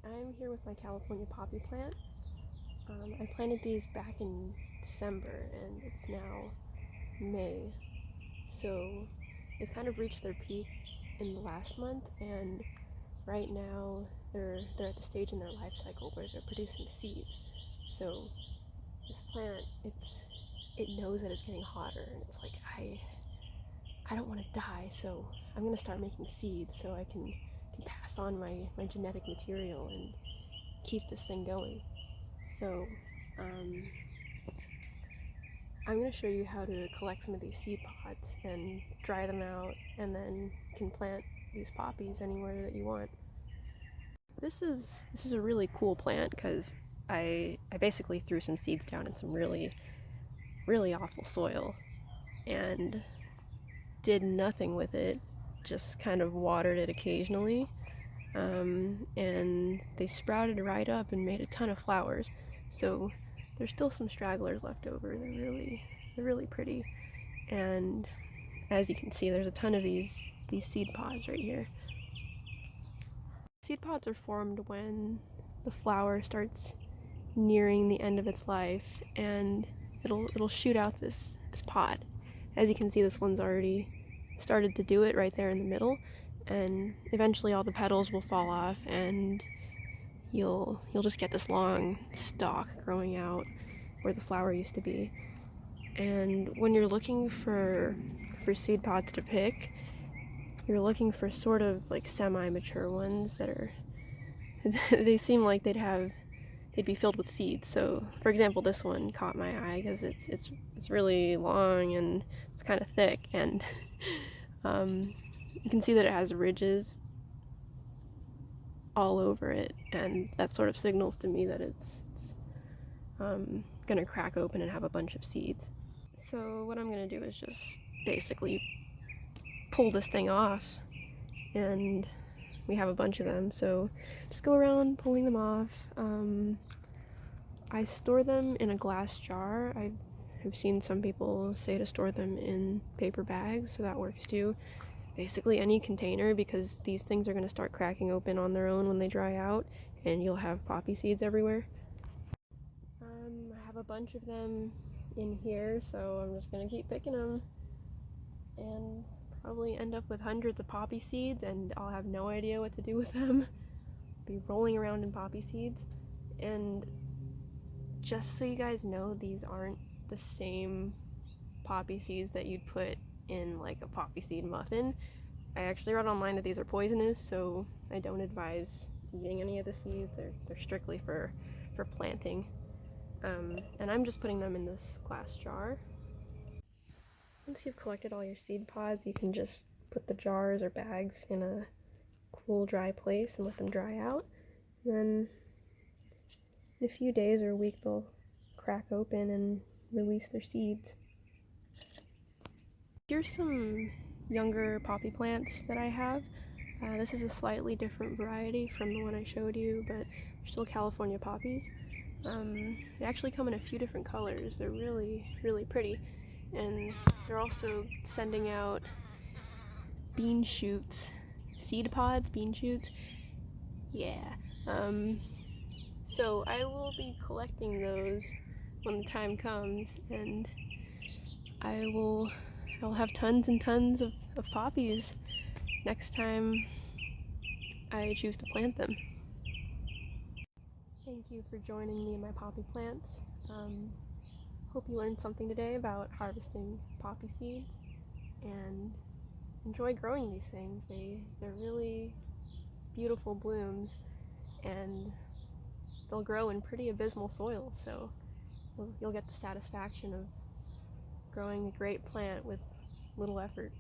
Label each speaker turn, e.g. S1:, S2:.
S1: I'm here with my California poppy plant. I planted these back in December and it's now May, so they've kind of reached their peak in the last month, and right now they're at the stage in their life cycle where they're producing seeds. So this plant, it knows that it's getting hotter, and it's like I don't want to die, so I'm gonna start making seeds so I can pass on my genetic material and keep this thing going. So I'm going to show you how to collect some of these seed pods and dry them out, and then you can plant these poppies anywhere that you want. This is a really cool plant because I basically threw some seeds down in some really awful soil and did nothing with it, just kind of watered it occasionally, and they sprouted right up and made a ton of flowers. So there's still some stragglers left over. They're really pretty, and as you can see, there's a ton of these seed pods right here. Seed pods are formed when the flower starts nearing the end of its life, and it'll shoot out this pod. As you can see, this one's already started to do it right there in the middle, and eventually all the petals will fall off and you'll just get this long stalk growing out where the flower used to be. And when you're looking for seed pods to pick, you're looking for sort of like semi-mature ones that are they seem like they'd be filled with seeds. So for example, this one caught my eye because it's really long and it's kind of thick, and you can see that it has ridges all over it, and that sort of signals to me that it's gonna crack open and have a bunch of seeds. So what I'm gonna do is just basically pull this thing off, and we have a bunch of them, so just go around pulling them off. I store them in a glass jar. I've seen some people say to store them in paper bags, so that works too. Basically any container, because these things are going to start cracking open on their own when they dry out, and you'll have poppy seeds everywhere. I have a bunch of them in here, so I'm just going to keep picking them and probably end up with hundreds of poppy seeds, and I'll have no idea what to do with them. Be rolling around in poppy seeds. And just so you guys know, these aren't the same poppy seeds that you'd put in like a poppy seed muffin. I actually read online that these are poisonous, so I don't advise eating any of the seeds. They're strictly for planting. And I'm just putting them in this glass jar. Once you've collected all your seed pods, you can just put the jars or bags in a cool, dry place and let them dry out. Then in a few days or a week, they'll crack open and release their seeds. Here's some younger poppy plants that I have. This is a slightly different variety from the one I showed you, but they're still California poppies. They actually come in a few different colors. They're really pretty, and they're also sending out bean shoots, seed pods, bean shoots. Yeah. So I will be collecting those when the time comes, and I'll have tons and tons of poppies next time I choose to plant them. Thank you for joining me in my poppy plants. Hope you learned something today about harvesting poppy seeds, and enjoy growing these things. They're really beautiful blooms, and they'll grow in pretty abysmal soil, so you'll get the satisfaction of growing a great plant with little effort.